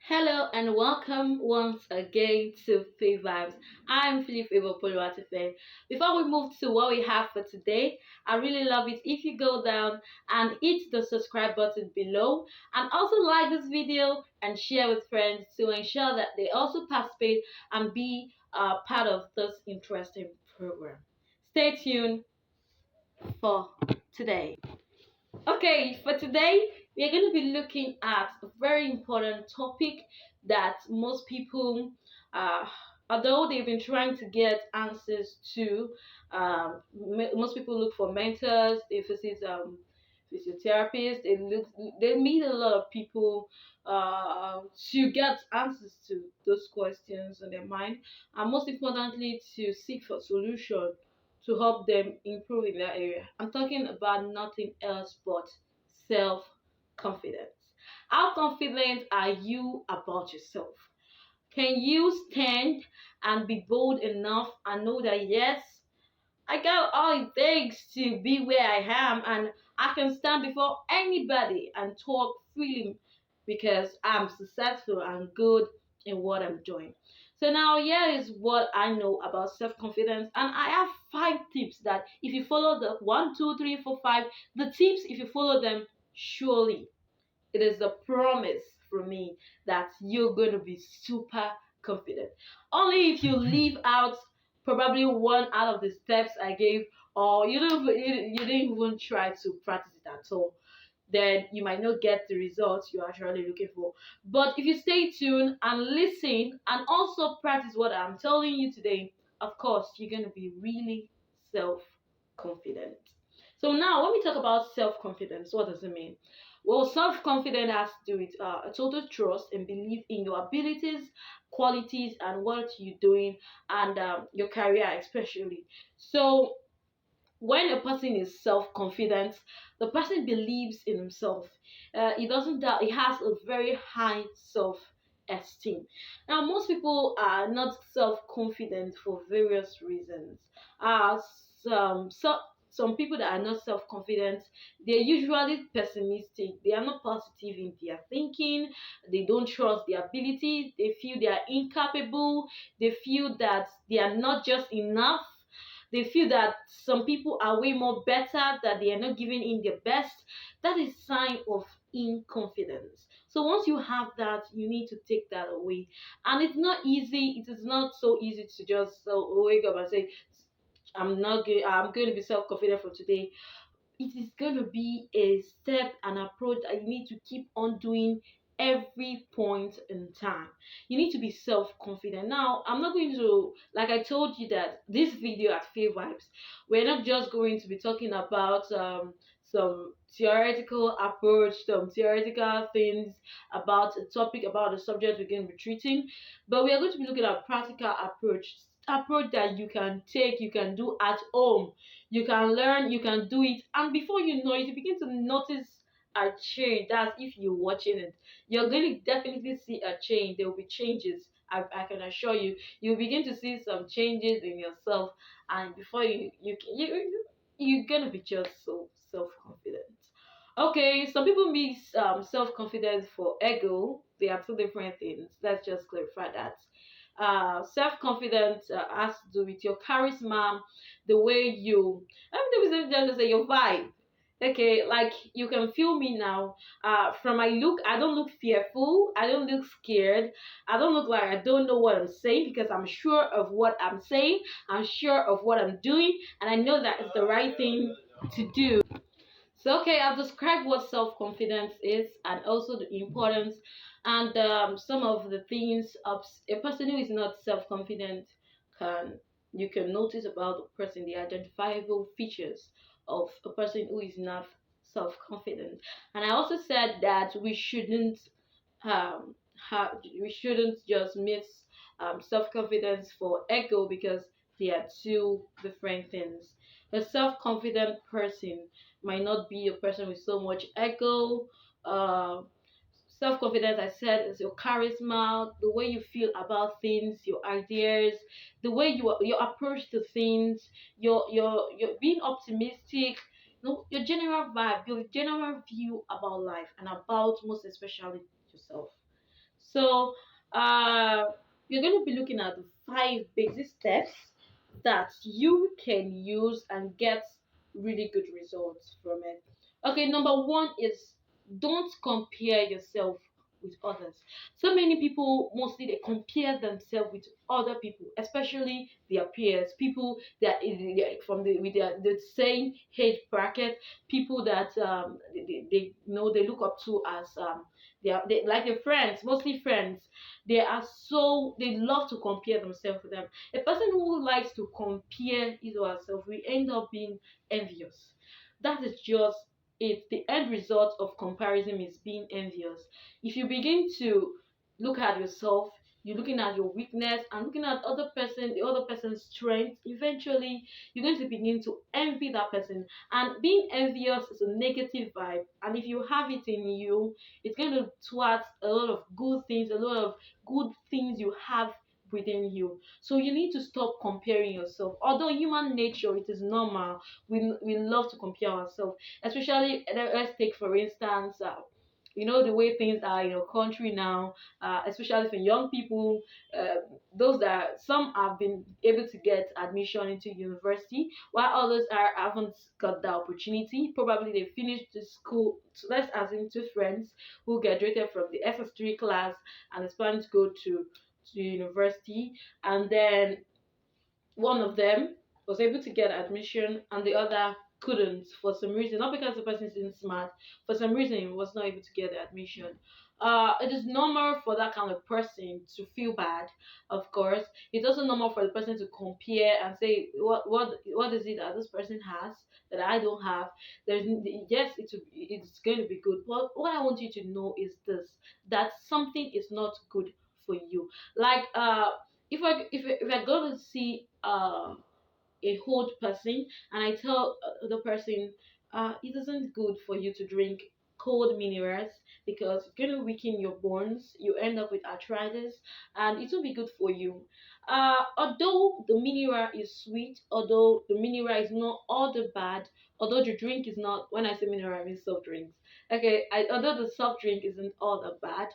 Hello and welcome once again to Faith Vibes. I'm Philip Oluwatife. Before we move to what we have for today, I really love it if you go down and hit the subscribe button below and also like this video and share with friends to ensure that they also participate and be part of this interesting program. Stay tuned for today. Okay, for today, we are going to be looking at a very important topic that most people, uh, although they've been trying to get answers to, most people look for mentors, they visit physiotherapists, they meet a lot of people to get answers to those questions in their mind, and most importantly, to seek for solution to help them improve in that area. I'm talking about nothing else but self confidence. How confident are you about yourself? Can you stand and be bold enough and know that yes, I got all it takes to be where I am and I can stand before anybody and talk freely because I'm successful and good in what I'm doing. So now here is what I know about self-confidence, and I have 5 tips that if you follow the 1, 2, 3, 4, 5, the tips, if you follow them, surely it is a promise from me that you're going to be super confident. Only if you leave out probably one out of the steps I gave, or you didn't even try to practice it at all, then you might not get the results you're actually looking for. But if you stay tuned and listen and also practice what I'm telling you today, of course, you're going to be really self confident. So now, when we talk about self confidence, what does it mean? Well, self confidence has to do with a total trust and belief in your abilities, qualities, and what you're doing, and your career, especially. So, when a person is self-confident, the person believes in himself. He doesn't doubt. He has a very high self-esteem. Now, most people are not self-confident for various reasons. Uh, some so some people that are not self-confident, they're usually pessimistic. They are not positive in their thinking. They don't trust their abilities. They feel they are incapable. They feel that they are not just enough. They feel that some people are way more better, that they are not giving in their best. That is sign of inconfidence. So once you have that, you need to take that away. And it's not easy. It is not so easy to just wake up and say, I'm going to be self-confident from today. It is going to be a step and approach that you need to keep on doing every point in time. You need to be self-confident. Now, I'm not going to, like I told you, that this video at Faith Vibes, we're not just going to be talking about some theoretical approach, some theoretical things about a topic, about the subject we're going to be treating, but we are going to be looking at practical approach that you can take, you can do at home, you can learn, you can do it, and before you know it, you begin to notice a change. That's if you're watching it, you're going to definitely see a change. There will be changes. I can assure you, you'll begin to see some changes in yourself, and before you're gonna be just so self-confident. Okay, some people mix self-confidence for ego. They are two different things. Let's just clarify that. Self-confidence has to do with your charisma, the way you, let me just say your vibe. Okay, like you can feel me now. From my look, I don't look fearful. I don't look scared. I don't look like I don't know what I'm saying because I'm sure of what I'm saying. I'm sure of what I'm doing, and I know that it's the right thing to do. So, okay, I've described what self confidence is and also the importance and some of the things of a person who is not self confident can you can notice about the person, the identifiable features of a person who is not self confident. And I also said that um, we shouldn't just miss self confidence for ego because they are two different things. A self confident person might not be a person with so much ego. Uh, Self confidence, I said, is your charisma, the way you feel about things, your ideas, the way your approach to things, your being optimistic, your general vibe, your general view about life and about most especially yourself. So uh, you're going to be looking at the five basic steps that you can use and get really good results from it. Okay, number one is don't compare yourself with others. So many people, mostly they compare themselves with other people, especially their peers, people that from with the same age bracket, people that they know they look up to as they like their friends, mostly friends. They are so they love to compare themselves with them. A person who likes to compare his or herself will end up being envious. That is just it. The end result of comparison is being envious. If you begin to look at yourself, you're looking at your weakness and looking at the other person's strength, eventually you're going to begin to envy that person. And being envious is a negative vibe. And if you have it in you, it's going to thwart a lot of good things, a lot of good things you have within you. So you need to stop comparing yourself. Although human nature, it is normal. We love to compare ourselves, especially let's take for instance. The way things are in your country now, especially for young people, uh, those that some have been able to get admission into university, while others haven't got the opportunity. Probably they finished the school. So let's assume two friends who graduated from the SS3 class and is planning to go to university, and then one of them was able to get admission and the other couldn't for some reason, not because the person isn't smart, for some reason he was not able to get the admission. It is normal for that kind of person to feel bad. Of course, it's also normal for the person to compare and say, what is it that this person has that I don't have? There's yes, it's going to be good, but what I want you to know is this: that something is not good for you. Like if I go to see a old person and I tell the person, it isn't good for you to drink cold minerals because it's going to weaken your bones. You end up with arthritis, and it will be good for you. Although the mineral is sweet, although the mineral is not all the bad, although the drink is not. When I say mineral, I mean soft drinks. Okay, although the soft drink isn't all that bad,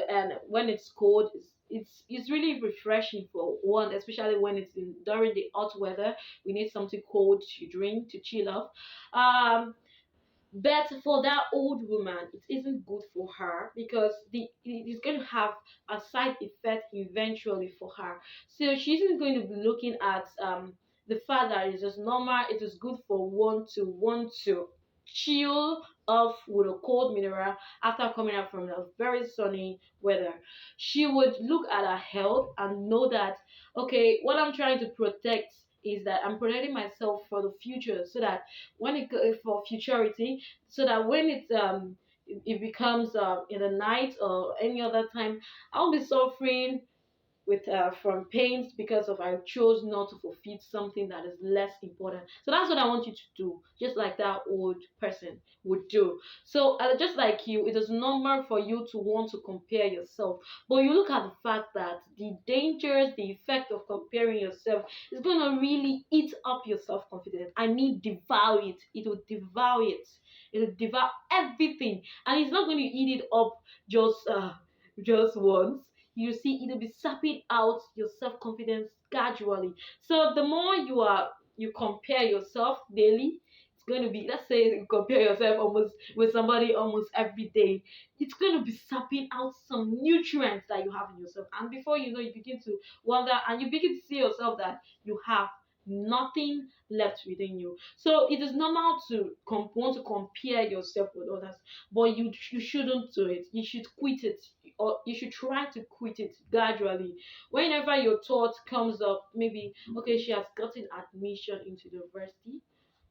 and when it's cold, it's really refreshing for one, especially when it's in during the hot weather. We need something cold to drink to chill off. um but for that old woman, it isn't good for her because it is going to have a side effect eventually for her. So she isn't going to be looking at the fact that it's just normal. It is good for one to want to chill off with a cold mineral after coming out from a very sunny weather. She would look at her health and know that, okay, what I'm trying to protect is that I'm protecting myself for the future, so that for futurity, so that when it becomes in the night or any other time, I'll be suffering with from pains because of I chose not to fulfill something that is less important. So that's what I want you to do, just like that old person would do. So just like you, it is normal for you to want to compare yourself, but you look at the fact that the dangers, the effect of comparing yourself is going to really eat up your self-confidence. I mean, devour it. It will devour it. It will devour everything, and it's not going to eat it up just just once. You see, it'll be sapping out your self-confidence gradually. So the more you compare yourself daily, it's going to be, let's say you compare yourself almost with somebody almost every day, it's going to be sapping out some nutrients that you have in yourself, and before you know, you begin to wonder and you begin to see yourself that you have nothing left within you. So it is normal to want to compare yourself with others, but you shouldn't do it. You should quit it, or you should try to quit it gradually. Whenever your thought comes up, maybe, okay, she has gotten admission into the university.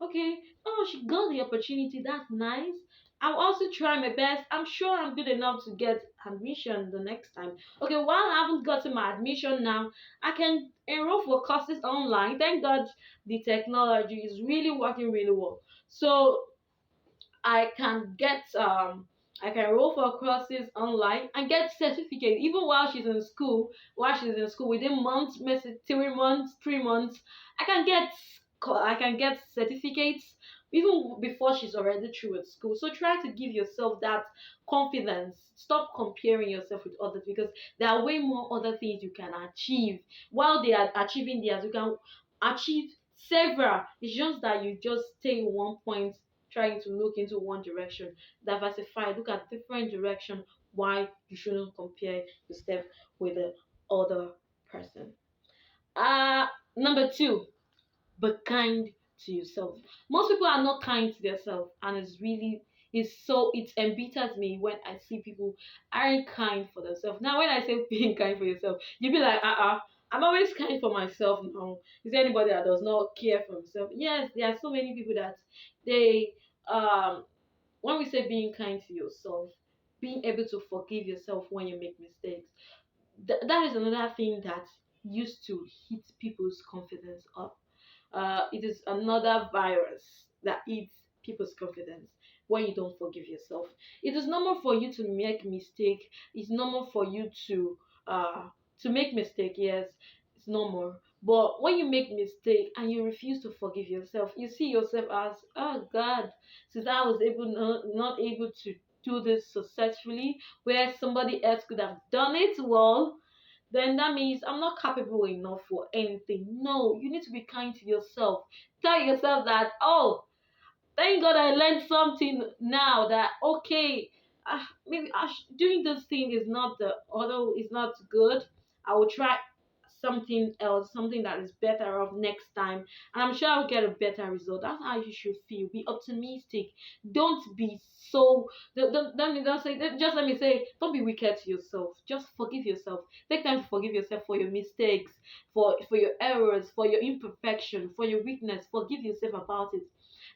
Okay, oh, she got the opportunity. That's nice. I'll also try my best. I'm sure I'm good enough to get admission the next time. Okay, while I haven't gotten my admission now, I can enroll for courses online. Thank God the technology is really working really well. So I can get I can enroll for courses online and get certificate even while she's in school. While she's in school, within months, maybe 3 months, 3 months, I can get certificates even before she's already through with school. So try to give yourself that confidence. Stop comparing yourself with others, because there are way more other things you can achieve. While they are achieving theirs, you can achieve several. It's just that you just stay in one point, trying to look into one direction. Diversify, look at different direction. Why you shouldn't compare yourself with the other person. uh Number two, be kind to yourself. Most people are not kind to themselves, and it embitters me when I see people aren't kind for themselves. Now, when I say being kind for yourself, you be like, I'm always kind for myself now. Is there anybody that does not care for himself? Yes, there are so many people that they when we say being kind to yourself, being able to forgive yourself when you make mistakes, that is another thing that used to hit people's confidence up. It is another virus that eats people's confidence when you don't forgive yourself. It is normal for you to make mistake. It's normal for you to make mistake. Yes, it's normal. But when you make mistake and you refuse to forgive yourself, you see yourself as, oh God, since I was not able to do this successfully, where somebody else could have done it well, then that means I'm not capable enough for anything. No, you need to be kind to yourself. Tell yourself that, oh, thank God I learned something now, that okay, maybe doing this thing is not the although it's not good. I will try something else, something that is better of next time, and I'm sure I'll get a better result. That's how you should feel. Be optimistic. Don't be so. Don't say. Just let me say. Don't be wicked to yourself. Just forgive yourself. Take time to forgive yourself for your mistakes, for your errors, for your imperfection, for your weakness. Forgive yourself about it.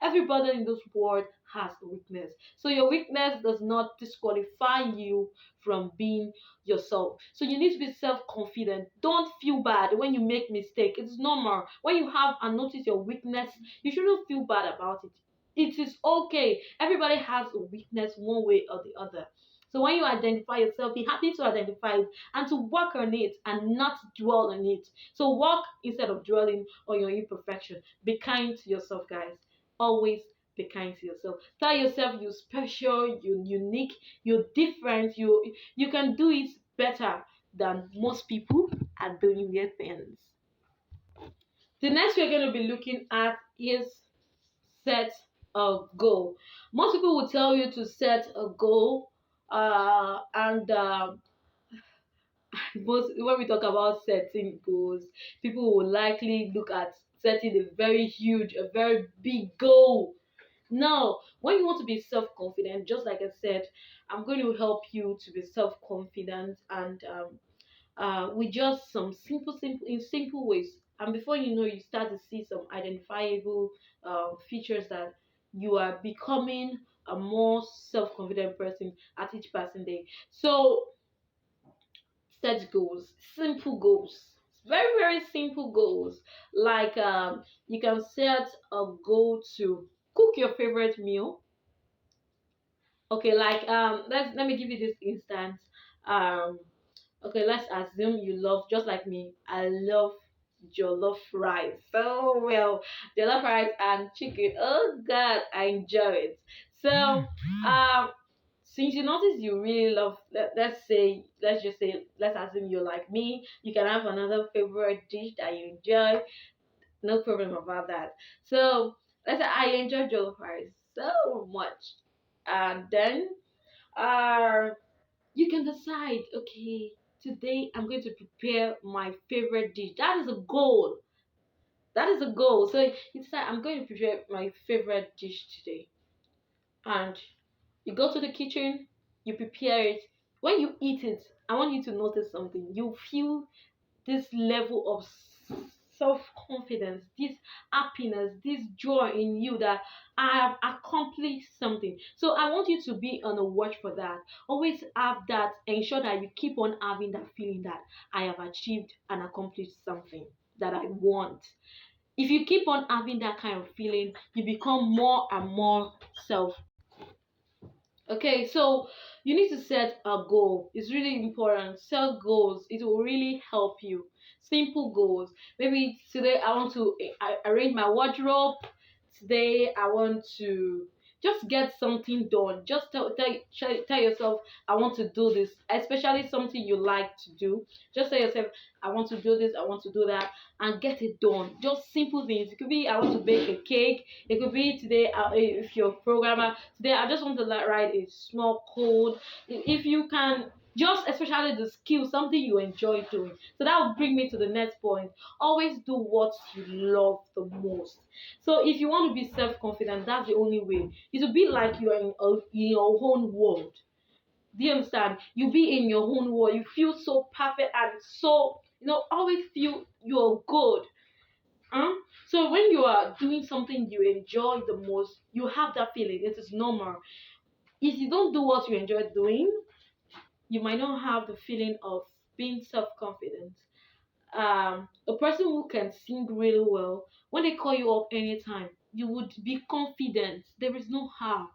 Everybody in this world has a weakness. So your weakness does not disqualify you from being yourself. So you need to be self-confident. Don't feel bad when you make mistake. It's normal. When you have and notice your weakness, you shouldn't feel bad about it. It is okay. Everybody has a weakness one way or the other. So when you identify yourself, be happy to identify it and to work on it and not dwell on it. So work instead of dwelling on your imperfection. Be kind to yourself, guys. Always be kind to yourself. Tell yourself you're special, you're unique, you're different, you can do it better than most people are doing their things. The next we're going to be looking at is set a goal. Most people will tell you to set a goal, and most when we talk about setting goals, people will likely look at setting a very huge, a very big goal. Now, when you want to be self confident, just like I said, I'm going to help you to be self confident, and with just some simple ways. And before you know, you start to see some identifiable features that you are becoming a more self confident person at each passing day. So, set goals, simple goals, very simple goals. Like you can set a goal to cook your favorite meal. Okay, like let me give you this instance. um okay, let's assume you love, just like me, I love jollof rice so well. Jollof rice and chicken, oh God, I enjoy it. So since you notice you really love, let's just say, let's assume you're like me, you can have another favorite dish that you enjoy. No problem about that. So let's say I enjoy jollof rice so much, and then uh you can decide, okay, today I'm going to prepare my favorite dish. That is a goal. That is a goal. So you decide, I'm going to prepare my favorite dish today, and you go to the kitchen, you prepare it. When you eat it, I want you to notice something. You feel this level of self-confidence, this happiness, this joy in you, that I have accomplished something. So I want you to be on a watch for that. Always have that. Ensure that you keep on having that feeling that I have achieved and accomplished something that I want. If you keep on having that kind of feeling, you become more and more self. Okay, so you need to set a goal. It's really important. Set goals. It will really help you. Simple goals. Maybe today I want to arrange my wardrobe. today I want to just get something done. Just tell yourself, I want to do this, especially something you like to do. Just tell yourself, I want to do this, I want to do that, and get it done. Just simple things. It could be, I want to bake a cake. It could be today, if you're a programmer, today I just want to write a small code. If you can, just especially the skill, something you enjoy doing. So that will bring me to the next point. Always do what you love the most. So if you want to be self-confident, that's the only way. It will be like you are in your own world. Do you understand? You be in your own world. You feel so perfect and so, always feel you're good. Huh? So when you are doing something you enjoy the most, you have that feeling. It is normal. If you don't do what you enjoy doing, you might not have the feeling of being self-confident. A person who can sing really well, when they call you up anytime, you would be confident. There is no how.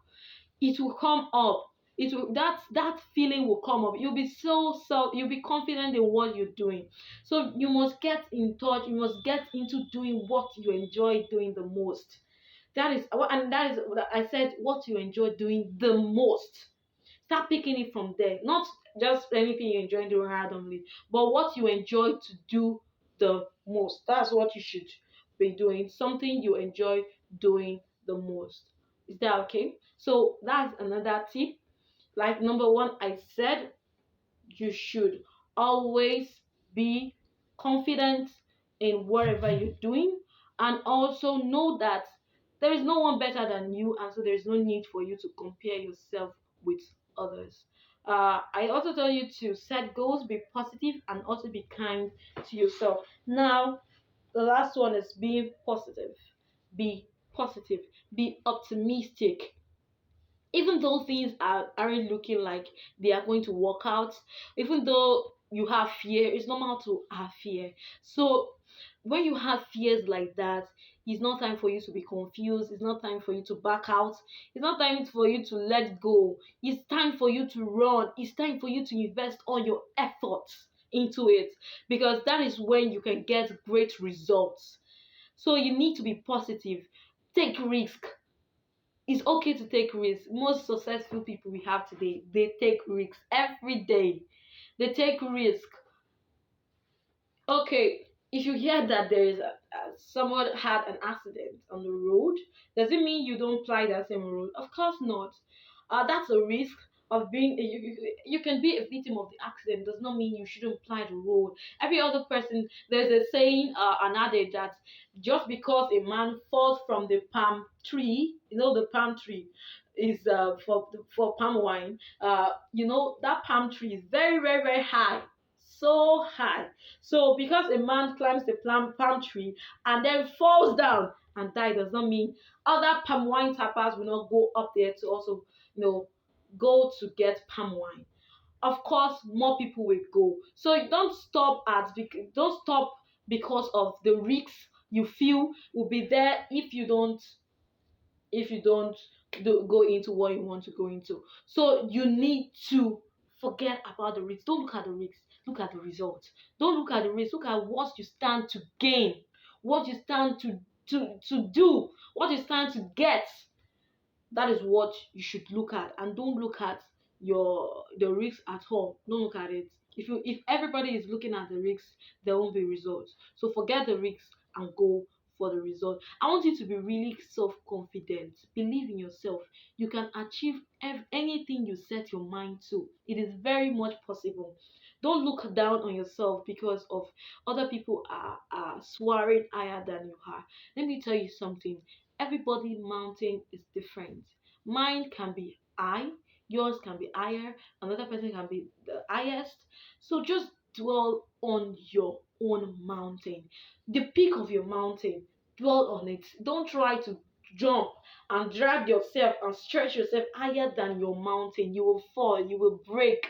It will come up. It will, that feeling will come up. You'll be you'll be confident in what you're doing. So you must get in touch, you must get into doing what you enjoy doing the most. That is what I said, what you enjoy doing the most. Start picking it from there. Not just anything you enjoy doing randomly, but what you enjoy to do the most. That's what you should be doing. Something you enjoy doing the most. Is that okay? So that's another tip. Like number one, I said you should always be confident in whatever you're doing, and also know that there is no one better than you, and so there is no need for you to compare yourself with others. I also tell you to set goals, be positive, and also be kind to yourself. Now, the last one is being positive. Be positive, be optimistic. Even though things aren't looking like they are going to work out, even though you have fear, it's normal to have fear. So when you have fears like that, it's not time for you to be confused, it's not time for you to back out, it's not time for you to let go. It's time for you to run, it's time for you to invest all your efforts into it, because that is when you can get great results. So you need to be positive, take risk. It's okay to take risks. Most successful people we have today, they take risks every day. They take risk. Okay, if you hear that there is someone had an accident on the road, does it mean you don't fly that same road? Of course not. That's a risk of being. You can be a victim of the accident. Does not mean you shouldn't fly the road. Every other person. There's a saying, an adage that just because a man falls from the palm tree, the palm tree is for palm wine. That palm tree is very very very high, so high. So because a man climbs the palm tree and then falls down and die, does not mean other palm wine tappers will not go up there to also, you know, go to get palm wine. Of course, more people will go. So don't stop because of the risks you feel will be there if you don't go into what you want to go into. So you need to forget about the risks. Don't look at the risks. Look at the results. Don't look at the risks. Look at what you stand to gain, what you stand to do, what you stand to get. That is what you should look at, and don't look at the risks at all. Don't look at it. If everybody is looking at the risks, there won't be results. So forget the risks and go for the result. I want you to be really self-confident. Believe in yourself. You can achieve anything you set your mind to. It is very much possible. Don't look down on yourself because of other people are soaring higher than you are. Let me tell you something. Everybody mountain is different. Mine can be high, yours can be higher, another person can be the highest. So just dwell on your own mountain, the peak of your mountain. Dwell on it. Don't try to jump and drag yourself and stretch yourself higher than your mountain. You will fall, you will break.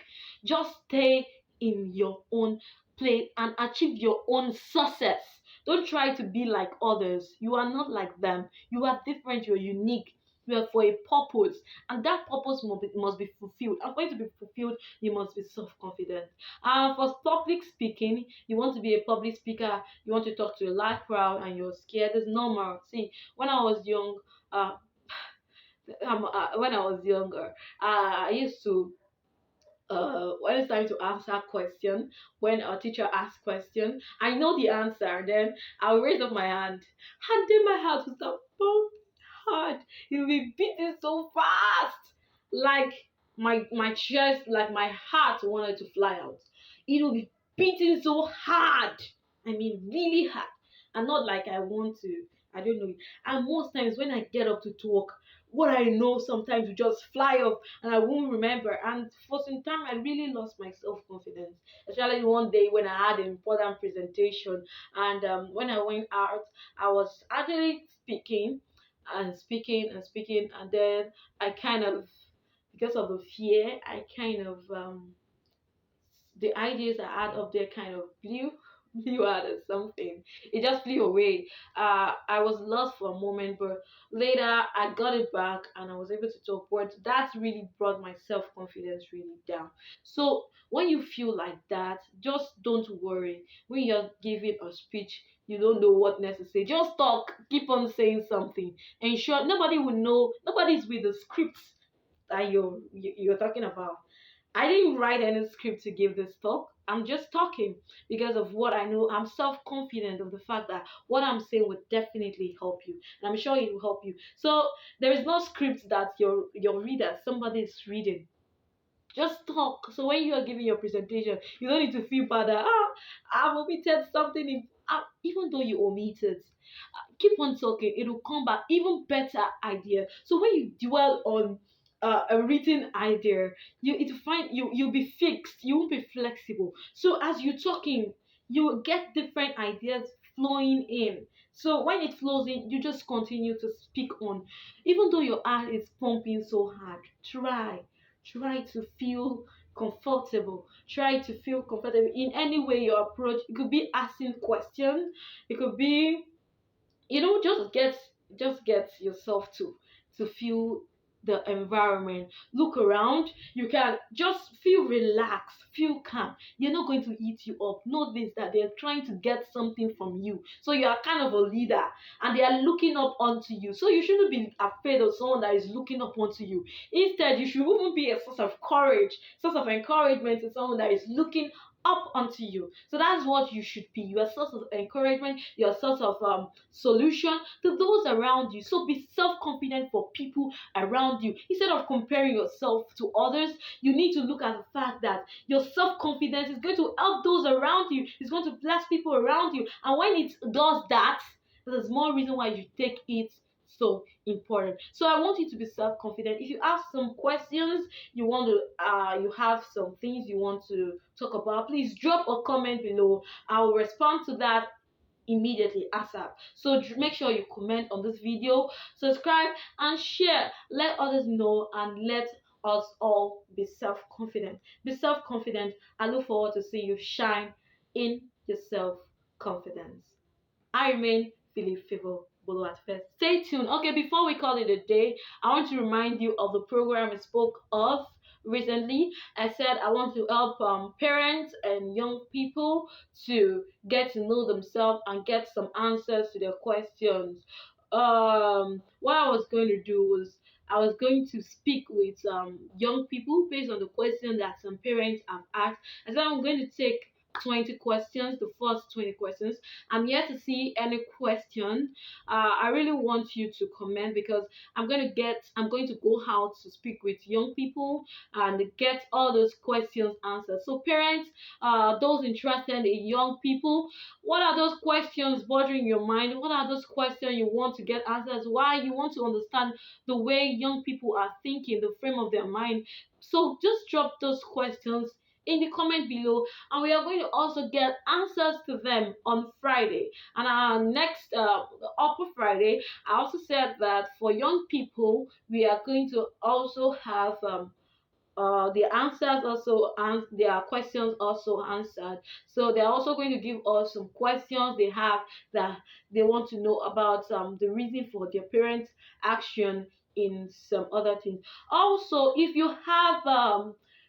Just stay in your own place and achieve your own success. Don't try to be like others. You are not like them. You are different. You're unique. for a purpose, and that purpose must be fulfilled. And for it to be fulfilled, you must be self-confident. And for public speaking, you want to be a public speaker, you want to talk to a large crowd, and you're scared. It's normal. See, when I was young, uh, when I was younger, I used to when it's time to answer question, when our teacher asks question, I know the answer, then I'll raise up my hand, and then my heart will start pumping hard. It will be beating so fast, like my chest, like my heart wanted to fly out. It will be beating so hard. I mean, really hard, and not like I want to. I don't know. And most times when I get up to talk, what I know sometimes will just fly off and I won't remember. And for some time, I really lost my self confidence. Especially one day when I had an important presentation, and when I went out, I was actually speaking and speaking and speaking, and then I kind of, because of the fear, I kind of the ideas I had up there kind of blew out or something. It just flew away. I was lost for a moment, but later I got it back and I was able to talk. But that really brought my self confidence really down. So when you feel like that, just don't worry. When you're giving a speech, you don't know what next to say. Just talk. Keep on saying something. Ensure nobody will know. Nobody's with the scripts that you're talking about. I didn't write any script to give this talk. I'm just talking because of what I know. I'm self confident of the fact that what I'm saying would definitely help you, and I'm sure it will help you. So there is no script that your reader, somebody is reading. Just talk. So when you are giving your presentation, you don't need to feel bad that I've omitted something. Even though you omitted, keep on talking. It will come back even better idea. So when you dwell on a written idea, you'll be fixed. You won't be flexible. So as you're talking, you will get different ideas flowing in. So when it flows in, you just continue to speak on. Even though your heart is pumping so hard, try to feel comfortable. Try to feel comfortable in any way you approach. It could be asking questions. It could be, just get yourself to feel the environment. Look around. You can just feel relaxed, feel calm. They're not going to eat you up. Know this, that they're trying to get something from you, so you are kind of a leader and they are looking up onto you, so you shouldn't be afraid of someone that is looking up onto you. Instead, you should even be a source of courage, source of encouragement to someone that is looking up onto you. So that's what you should be. You are a source of encouragement, you're a source of solution to those around you. So be self-confident for people around you. Instead of comparing yourself to others, you need to look at the fact that your self-confidence is going to help those around you, it's going to bless people around you. And when it does that, there's more reason why you take it so important. So I want you to be self-confident. If you have some questions, you have some things you want to talk about, please drop a comment below. I will respond to that immediately ASAP. So make sure you comment on this video, subscribe and share. Let others know and let us all be self-confident. Be self-confident. I look forward to see you shine in your self-confidence. I remain Philip Favor Boluwatife. Stay tuned. Okay, before we call it a day, I want to remind you of the program we spoke of recently. I said I want to help parents and young people to get to know themselves and get some answers to their questions. What I was going to do was I was going to speak with young people based on the question that some parents have asked. I said I'm going to take 20 questions, the first 20 questions. I'm yet to see any question. I really want you to comment because I'm going to go out to speak with young people and get all those questions answered. So parents, those interested in young people, what are those questions bothering your mind? What are those questions you want to get answers? Why you want to understand the way young people are thinking, the frame of their mind? So just drop those questions in the comment below, and we are going to also get answers to them on Friday. And our next upper Friday, I also said that for young people we are going to also have the answers also, and their questions also answered. So they're also going to give us some questions they have that they want to know about the reason for their parents' action in some other things. Also, if you have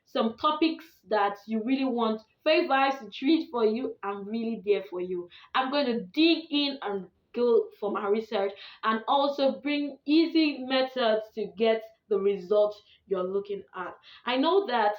some topics that you really want Faith Vibes to treat for you, I'm really there for you. I'm going to dig in and go for my research and also bring easy methods to get the result you're looking at. I know that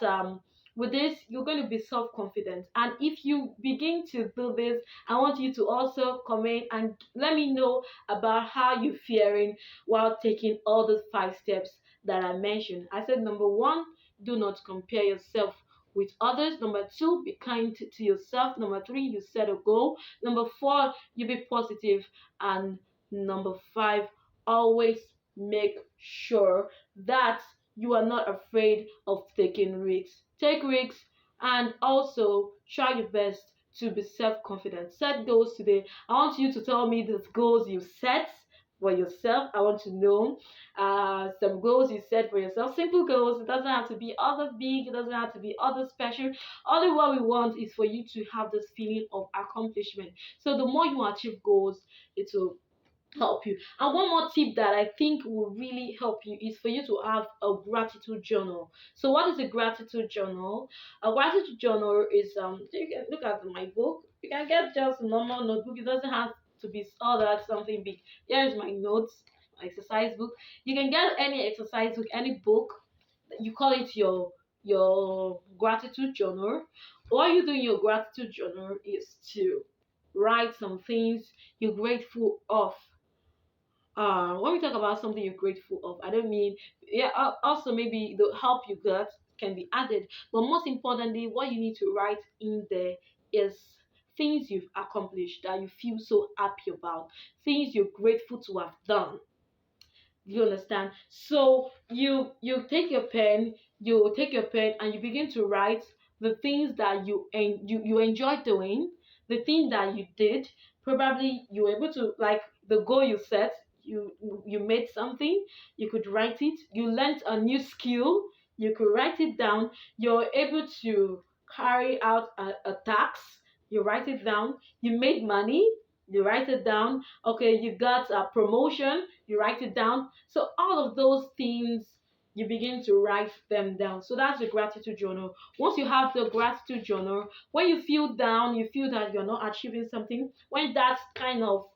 with this you're going to be self-confident, and if you begin to do this, I want you to also comment and let me know about how you're faring while taking all those 5 steps that I mentioned. I said number one, do not compare yourself with others. Number two, be kind to yourself. Number three, you set a goal. Number four, you be positive. And number five, always make sure that you are not afraid of taking risks. Take risks and also try your best to be self-confident. Set goals today. I want you to tell me the goals you set for yourself. I want to know some goals you set for yourself. Simple goals. It doesn't have to be other big. It doesn't have to be other special. Only what we want is for you to have this feeling of accomplishment. So the more you achieve goals, it will help you. And one more tip that I think will really help you is for you to have a gratitude journal. So what is a gratitude journal? A gratitude journal is you can look at my book. You can get just a normal notebook. It doesn't have to be all that something big. Here is my notes, my exercise book. You can get any exercise book, any book. You call it your gratitude journal. What you do in your gratitude journal is to write some things you're grateful of. When we talk about something you're grateful of, I don't mean, yeah, also maybe the help you got can be added, but most importantly, what you need to write in there is things you've accomplished that you feel so happy about, things you're grateful to have done. You understand? So you take your pen, and you begin to write the things that you enjoy doing, the thing that you did. Probably you were able to, like, the goal you set. You made something. You could write it. You learned a new skill. You could write it down. You're able to carry out a task. You write it down. You made money. You write it down. Okay, you got a promotion, you write it down. So all of those things, you begin to write them down. So that's the gratitude journal. Once you have the gratitude journal, when you feel down, you feel that you're not achieving something, when that kind of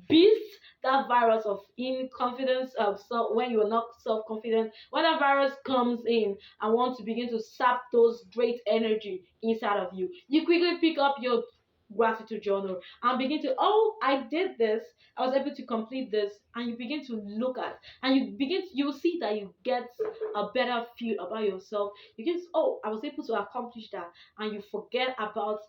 beast, that virus of inconfidence, so when you're not self-confident, when that virus comes in and wants to begin to sap those great energy inside of you, you quickly pick up your gratitude journal and begin to, oh, I did this, I was able to complete this, and you begin to look at, and you see that you get a better feel about yourself. You get, oh, I was able to accomplish that, and you forget about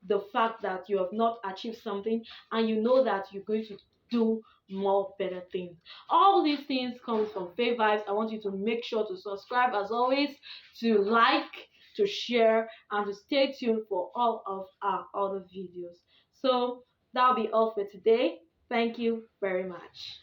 the fact that you have not achieved something, and you know that you're going to do more better things. All these things come from Faith Vibes. I want you to make sure to subscribe as always, to like, to share, and to stay tuned for all of our other videos. So that'll be all for today. Thank you very much.